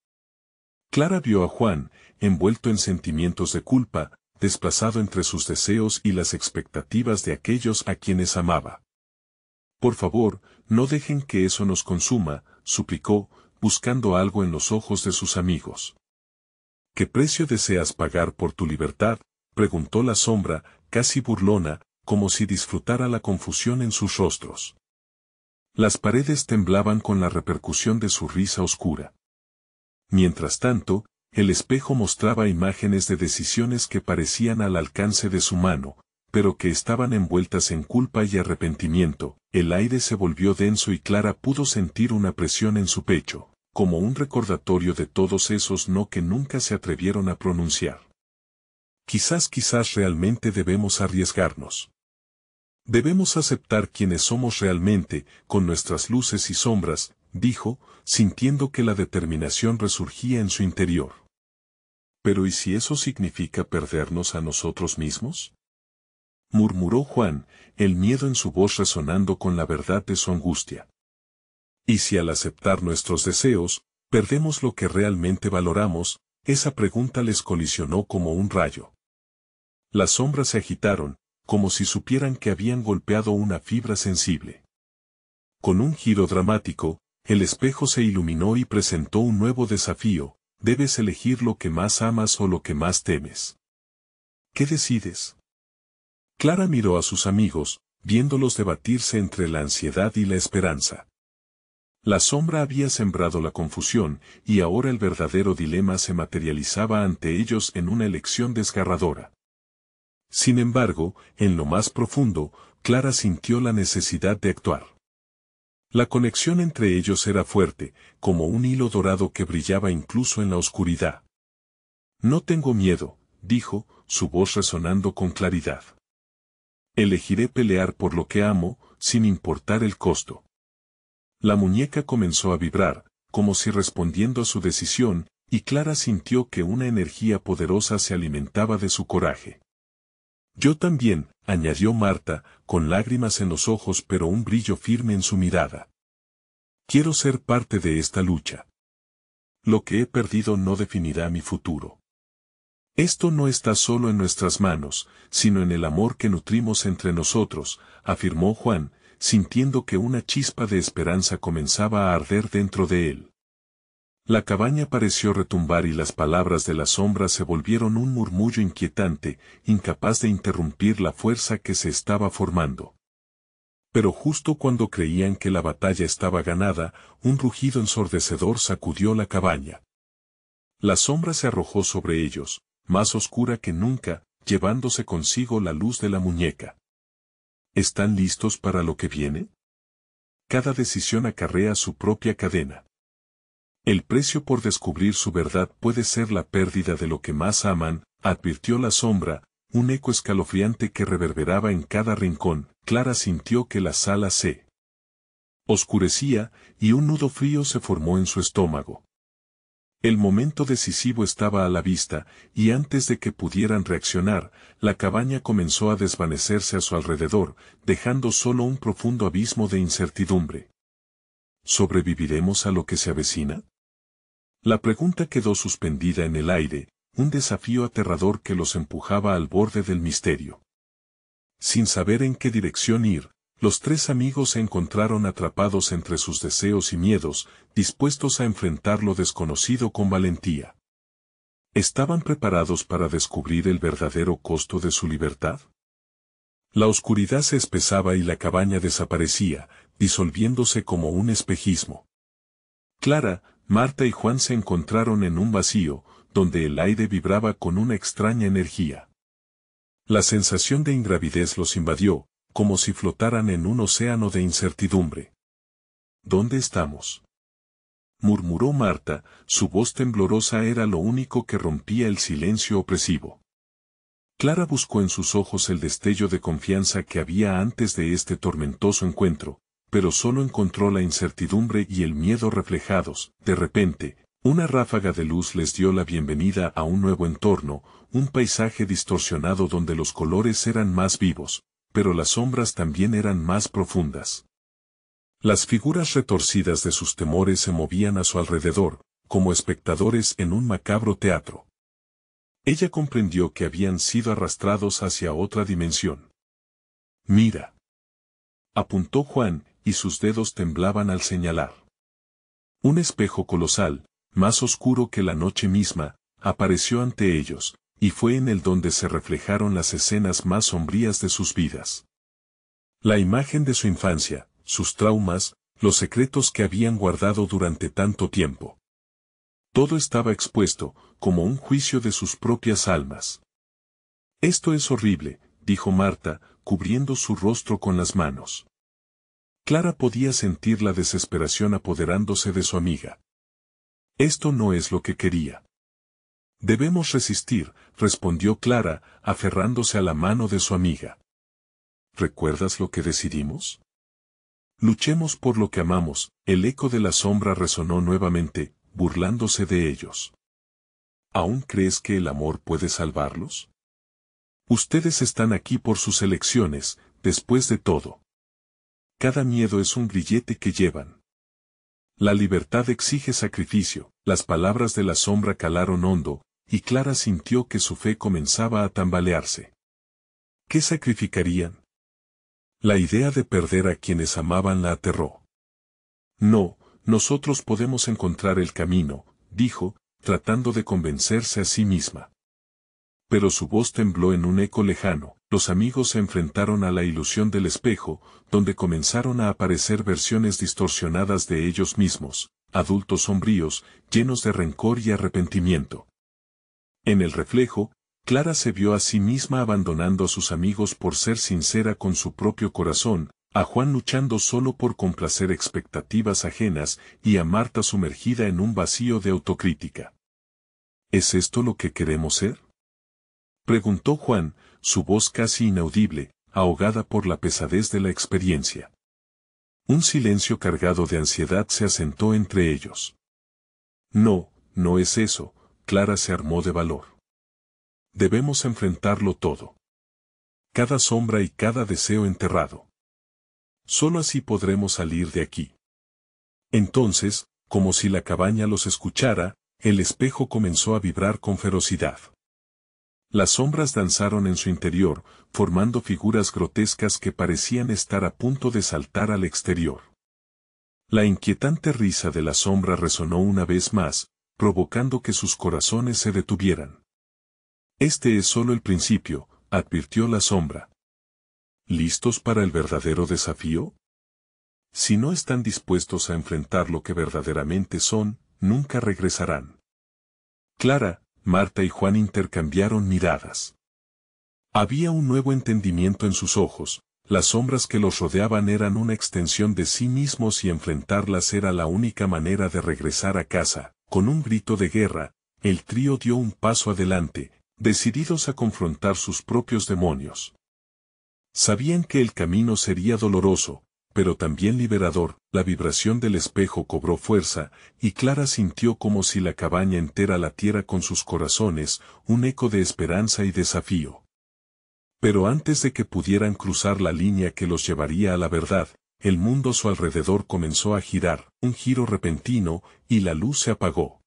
Speaker 1: Clara vio a Juan, envuelto en sentimientos de culpa, desplazado entre sus deseos y las expectativas de aquellos a quienes amaba. Por favor, no dejen que eso nos consuma, suplicó, buscando algo en los ojos de sus amigos. ¿Qué precio deseas pagar por tu libertad?, preguntó la sombra, casi burlona, como si disfrutara la confusión en sus rostros. Las paredes temblaban con la repercusión de su risa oscura. Mientras tanto, el espejo mostraba imágenes de decisiones que parecían al alcance de su mano, pero que estaban envueltas en culpa y arrepentimiento. El aire se volvió denso y Clara pudo sentir una presión en su pecho, como un recordatorio de todos esos no que nunca se atrevieron a pronunciar. Quizás realmente debemos arriesgarnos. Debemos aceptar quienes somos realmente, con nuestras luces y sombras, dijo, sintiendo que la determinación resurgía en su interior. ¿Pero y si eso significa perdernos a nosotros mismos?, murmuró Juan, el miedo en su voz resonando con la verdad de su angustia. ¿Y si al aceptar nuestros deseos, perdemos lo que realmente valoramos? Esa pregunta les colisionó como un rayo. Las sombras se agitaron, como si supieran que habían golpeado una fibra sensible. Con un giro dramático, el espejo se iluminó y presentó un nuevo desafío: debes elegir lo que más amas o lo que más temes. ¿Qué decides? Clara miró a sus amigos, viéndolos debatirse entre la ansiedad y la esperanza. La sombra había sembrado la confusión, y ahora el verdadero dilema se materializaba ante ellos en una elección desgarradora. Sin embargo, en lo más profundo, Clara sintió la necesidad de actuar. La conexión entre ellos era fuerte, como un hilo dorado que brillaba incluso en la oscuridad. No tengo miedo, dijo, su voz resonando con claridad. Elegiré pelear por lo que amo, sin importar el costo. La muñeca comenzó a vibrar, como si respondiendo a su decisión, y Clara sintió que una energía poderosa se alimentaba de su coraje. Yo también, añadió Marta, con lágrimas en los ojos pero un brillo firme en su mirada. Quiero ser parte de esta lucha. Lo que he perdido no definirá mi futuro. Esto no está solo en nuestras manos, sino en el amor que nutrimos entre nosotros, afirmó Juan, sintiendo que una chispa de esperanza comenzaba a arder dentro de él. La cabaña pareció retumbar y las palabras de la sombra se volvieron un murmullo inquietante, incapaz de interrumpir la fuerza que se estaba formando. Pero justo cuando creían que la batalla estaba ganada, un rugido ensordecedor sacudió la cabaña. La sombra se arrojó sobre ellos, más oscura que nunca, llevándose consigo la luz de la muñeca. ¿Están listos para lo que viene? Cada decisión acarrea su propia cadena. El precio por descubrir su verdad puede ser la pérdida de lo que más aman, advirtió la sombra, un eco escalofriante que reverberaba en cada rincón. Clara sintió que la sala se oscurecía, y un nudo frío se formó en su estómago. El momento decisivo estaba a la vista, y antes de que pudieran reaccionar, la cabaña comenzó a desvanecerse a su alrededor, dejando solo un profundo abismo de incertidumbre. ¿Sobreviviremos a lo que se avecina? La pregunta quedó suspendida en el aire, un desafío aterrador que los empujaba al borde del misterio. Sin saber en qué dirección ir, los tres amigos se encontraron atrapados entre sus deseos y miedos, dispuestos a enfrentar lo desconocido con valentía. ¿Estaban preparados para descubrir el verdadero costo de su libertad? La oscuridad se espesaba y la cabaña desaparecía, disolviéndose como un espejismo. Clara, Marta y Juan se encontraron en un vacío, donde el aire vibraba con una extraña energía. La sensación de ingravidez los invadió, como si flotaran en un océano de incertidumbre. ¿Dónde estamos?, murmuró Marta, su voz temblorosa era lo único que rompía el silencio opresivo. Clara buscó en sus ojos el destello de confianza que había antes de este tormentoso encuentro, pero solo encontró la incertidumbre y el miedo reflejados. De repente, una ráfaga de luz les dio la bienvenida a un nuevo entorno, un paisaje distorsionado donde los colores eran más vivos, pero las sombras también eran más profundas. Las figuras retorcidas de sus temores se movían a su alrededor, como espectadores en un macabro teatro. Ella comprendió que habían sido arrastrados hacia otra dimensión. «Mira», apuntó Juan, y sus dedos temblaban al señalar. Un espejo colosal, más oscuro que la noche misma, apareció ante ellos, y fue en él donde se reflejaron las escenas más sombrías de sus vidas. La imagen de su infancia, sus traumas, los secretos que habían guardado durante tanto tiempo. Todo estaba expuesto, como un juicio de sus propias almas. «Esto es horrible», dijo Marta, cubriendo su rostro con las manos. Clara podía sentir la desesperación apoderándose de su amiga. «Esto no es lo que quería». «Debemos resistir», respondió Clara, aferrándose a la mano de su amiga. «¿Recuerdas lo que decidimos? Luchemos por lo que amamos». El eco de la sombra resonó nuevamente, burlándose de ellos. «¿Aún crees que el amor puede salvarlos? Ustedes están aquí por sus elecciones, después de todo. Cada miedo es un grillete que llevan. La libertad exige sacrificio». Las palabras de la sombra calaron hondo, y Clara sintió que su fe comenzaba a tambalearse. ¿Qué sacrificarían? La idea de perder a quienes amaban la aterró. «No, nosotros podemos encontrar el camino», dijo, tratando de convencerse a sí misma. Pero su voz tembló en un eco lejano. Los amigos se enfrentaron a la ilusión del espejo, donde comenzaron a aparecer versiones distorsionadas de ellos mismos, adultos sombríos, llenos de rencor y arrepentimiento. En el reflejo, Clara se vio a sí misma abandonando a sus amigos por ser sincera con su propio corazón, a Juan luchando solo por complacer expectativas ajenas y a Marta sumergida en un vacío de autocrítica. ¿Es esto lo que queremos ser?, preguntó Juan, su voz casi inaudible, ahogada por la pesadez de la experiencia. Un silencio cargado de ansiedad se asentó entre ellos. «No, no es eso», Clara se armó de valor. «Debemos enfrentarlo todo. Cada sombra y cada deseo enterrado. Solo así podremos salir de aquí». Entonces, como si la cabaña los escuchara, el espejo comenzó a vibrar con ferocidad. Las sombras danzaron en su interior, formando figuras grotescas que parecían estar a punto de saltar al exterior. La inquietante risa de la sombra resonó una vez más, provocando que sus corazones se detuvieran. «Este es solo el principio», advirtió la sombra. «¿Listos para el verdadero desafío? Si no están dispuestos a enfrentar lo que verdaderamente son, nunca regresarán». Clara, Marta y Juan intercambiaron miradas. Había un nuevo entendimiento en sus ojos. Las sombras que los rodeaban eran una extensión de sí mismos y enfrentarlas era la única manera de regresar a casa. Con un grito de guerra, el trío dio un paso adelante, decididos a confrontar sus propios demonios. Sabían que el camino sería doloroso, pero también liberador. La vibración del espejo cobró fuerza, y Clara sintió como si la cabaña entera latiera con sus corazones, un eco de esperanza y desafío. Pero antes de que pudieran cruzar la línea que los llevaría a la verdad, el mundo a su alrededor comenzó a girar, un giro repentino, y la luz se apagó.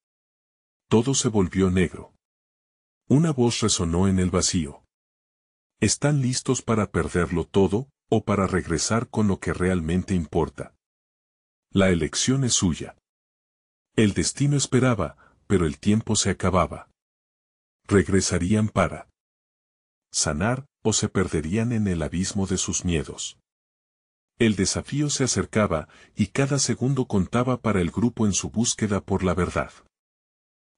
Speaker 1: Todo se volvió negro. Una voz resonó en el vacío. ¿Están listos para perderlo todo, o para regresar con lo que realmente importa? La elección es suya. El destino esperaba, pero el tiempo se acababa. ¿Regresarían para sanar, o se perderían en el abismo de sus miedos? El desafío se acercaba, y cada segundo contaba para el grupo en su búsqueda por la verdad.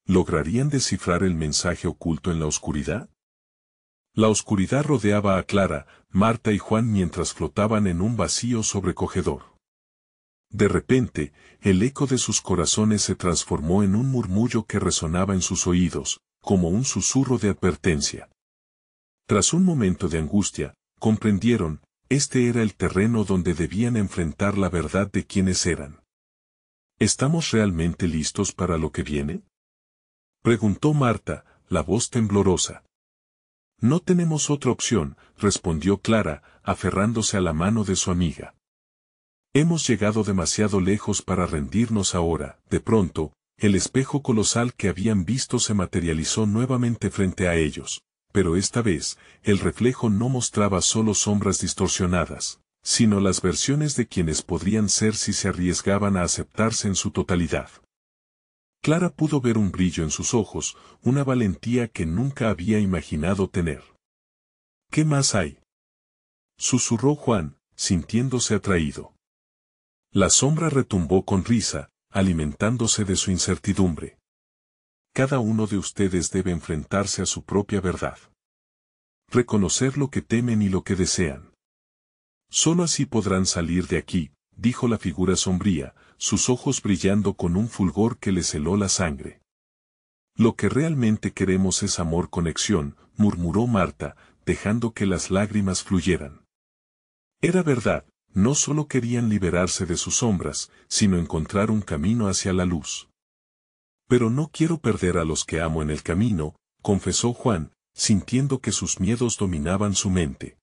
Speaker 1: ¿Lograrían descifrar el mensaje oculto en la oscuridad? La oscuridad rodeaba a Clara, Marta y Juan mientras flotaban en un vacío sobrecogedor. De repente, el eco de sus corazones se transformó en un murmullo que resonaba en sus oídos, como un susurro de advertencia. Tras un momento de angustia, comprendieron, este era el terreno donde debían enfrentar la verdad de quiénes eran. ¿Estamos realmente listos para lo que viene?, preguntó Marta, la voz temblorosa. No tenemos otra opción, respondió Clara, aferrándose a la mano de su amiga. Hemos llegado demasiado lejos para rendirnos ahora. De pronto, el espejo colosal que habían visto se materializó nuevamente frente a ellos, pero esta vez, el reflejo no mostraba solo sombras distorsionadas, sino las versiones de quienes podrían ser si se arriesgaban a aceptarse en su totalidad. Clara pudo ver un brillo en sus ojos, una valentía que nunca había imaginado tener. ¿Qué más hay?, susurró Juan, sintiéndose atraído. La sombra retumbó con risa, alimentándose de su incertidumbre. Cada uno de ustedes debe enfrentarse a su propia verdad. Reconocer lo que temen y lo que desean. Solo así podrán salir de aquí, dijo la figura sombría, sus ojos brillando con un fulgor que les heló la sangre. Lo que realmente queremos es amor, conexión, murmuró Marta, dejando que las lágrimas fluyeran. Era verdad, no solo querían liberarse de sus sombras, sino encontrar un camino hacia la luz. Pero no quiero perder a los que amo en el camino, confesó Juan, sintiendo que sus miedos dominaban su mente.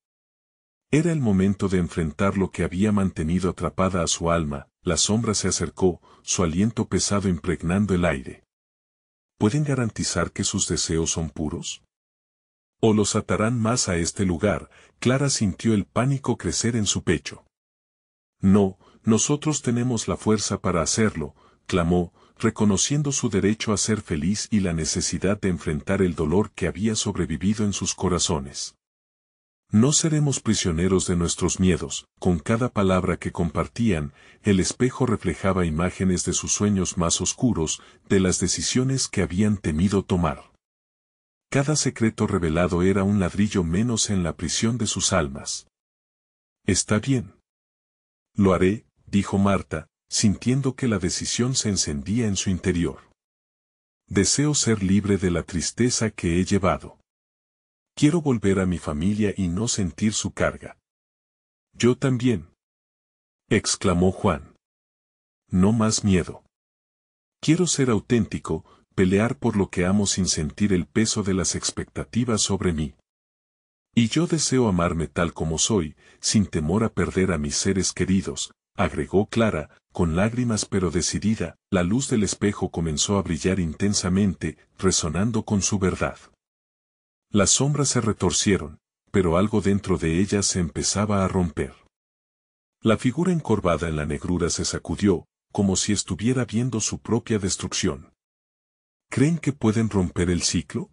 Speaker 1: Era el momento de enfrentar lo que había mantenido atrapada a su alma. La sombra se acercó, su aliento pesado impregnando el aire. ¿Pueden garantizar que sus deseos son puros? ¿O los atarán más a este lugar? Clara sintió el pánico crecer en su pecho. No, nosotros tenemos la fuerza para hacerlo, clamó, reconociendo su derecho a ser feliz y la necesidad de enfrentar el dolor que había sobrevivido en sus corazones. No seremos prisioneros de nuestros miedos. Con cada palabra que compartían, el espejo reflejaba imágenes de sus sueños más oscuros, de las decisiones que habían temido tomar. Cada secreto revelado era un ladrillo menos en la prisión de sus almas. Está bien. Lo haré, dijo Marta, sintiendo que la decisión se encendía en su interior. Deseo ser libre de la tristeza que he llevado. Quiero volver a mi familia y no sentir su carga. Yo también, exclamó Juan. No más miedo. Quiero ser auténtico, pelear por lo que amo sin sentir el peso de las expectativas sobre mí. Y yo deseo amarme tal como soy, sin temor a perder a mis seres queridos, agregó Clara, con lágrimas pero decidida. La luz del espejo comenzó a brillar intensamente, resonando con su verdad. Las sombras se retorcieron, pero algo dentro de ellas se empezaba a romper. La figura encorvada en la negrura se sacudió, como si estuviera viendo su propia destrucción. ¿Creen que pueden romper el ciclo?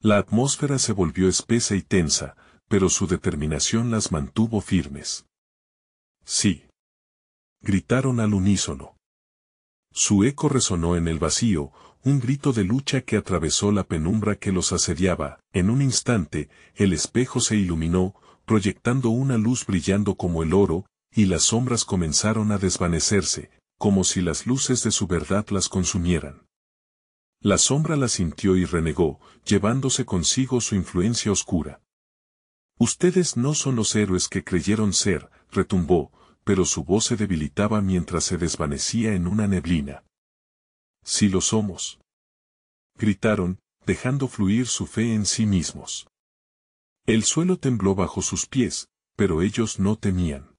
Speaker 1: La atmósfera se volvió espesa y tensa, pero su determinación las mantuvo firmes. Sí. Gritaron al unísono. Su eco resonó en el vacío, un grito de lucha que atravesó la penumbra que los asediaba. En un instante, el espejo se iluminó, proyectando una luz brillando como el oro, y las sombras comenzaron a desvanecerse, como si las luces de su verdad las consumieran. La sombra la sintió y renegó, llevándose consigo su influencia oscura. Ustedes no son los héroes que creyeron ser, retumbó, pero su voz se debilitaba mientras se desvanecía en una neblina. Sí lo somos. Gritaron, dejando fluir su fe en sí mismos. El suelo tembló bajo sus pies, pero ellos no temían.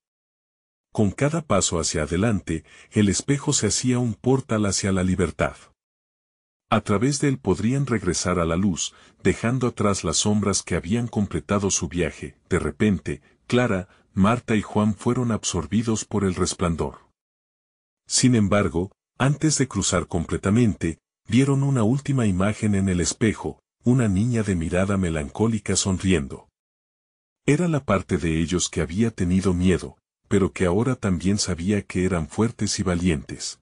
Speaker 1: Con cada paso hacia adelante, el espejo se hacía un portal hacia la libertad. A través de él podrían regresar a la luz, dejando atrás las sombras que habían completado su viaje. De repente, Clara, Marta y Juan fueron absorbidos por el resplandor. Sin embargo, antes de cruzar completamente, vieron una última imagen en el espejo, una niña de mirada melancólica sonriendo. Era la parte de ellos que había tenido miedo, pero que ahora también sabía que eran fuertes y valientes.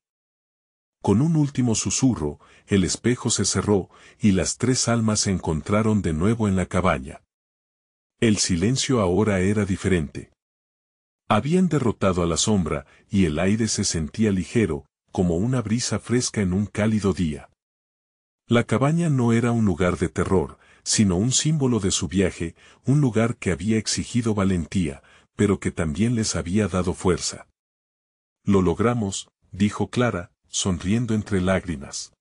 Speaker 1: Con un último susurro, el espejo se cerró, y las tres almas se encontraron de nuevo en la cabaña. El silencio ahora era diferente. Habían derrotado a la sombra, y el aire se sentía ligero, como una brisa fresca en un cálido día. La cabaña no era un lugar de terror, sino un símbolo de su viaje, un lugar que había exigido valentía, pero que también les había dado fuerza. Lo logramos, dijo Clara, sonriendo entre lágrimas.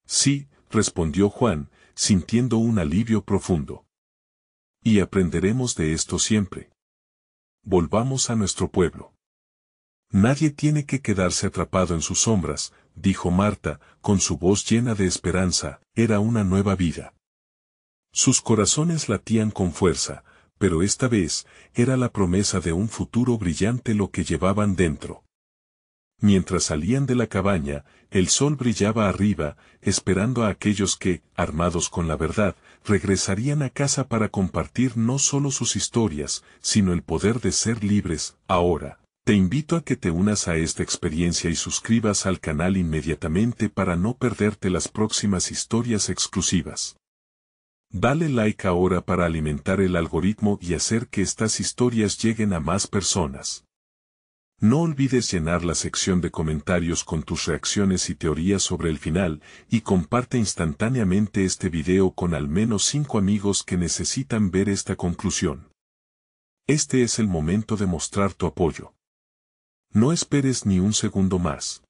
Speaker 1: Sí, respondió Juan, sintiendo un alivio profundo. Y aprenderemos de esto siempre. Volvamos a nuestro pueblo. Nadie tiene que quedarse atrapado en sus sombras, dijo Marta, con su voz llena de esperanza, era una nueva vida. Sus corazones latían con fuerza, pero esta vez, era la promesa de un futuro brillante lo que llevaban dentro. Mientras salían de la cabaña, el sol brillaba arriba, esperando a aquellos que, armados con la verdad, regresarían a casa para compartir no solo sus historias, sino el poder de ser libres. Ahora, te invito a que te unas a esta experiencia y suscribas al canal inmediatamente para no perderte las próximas historias exclusivas. Dale like ahora para alimentar el algoritmo y hacer que estas historias lleguen a más personas. No olvides llenar la sección de comentarios con tus reacciones y teorías sobre el final, y comparte instantáneamente este video con al menos 5 amigos que necesitan ver esta conclusión. Este es el momento de mostrar tu apoyo. No esperes ni un segundo más.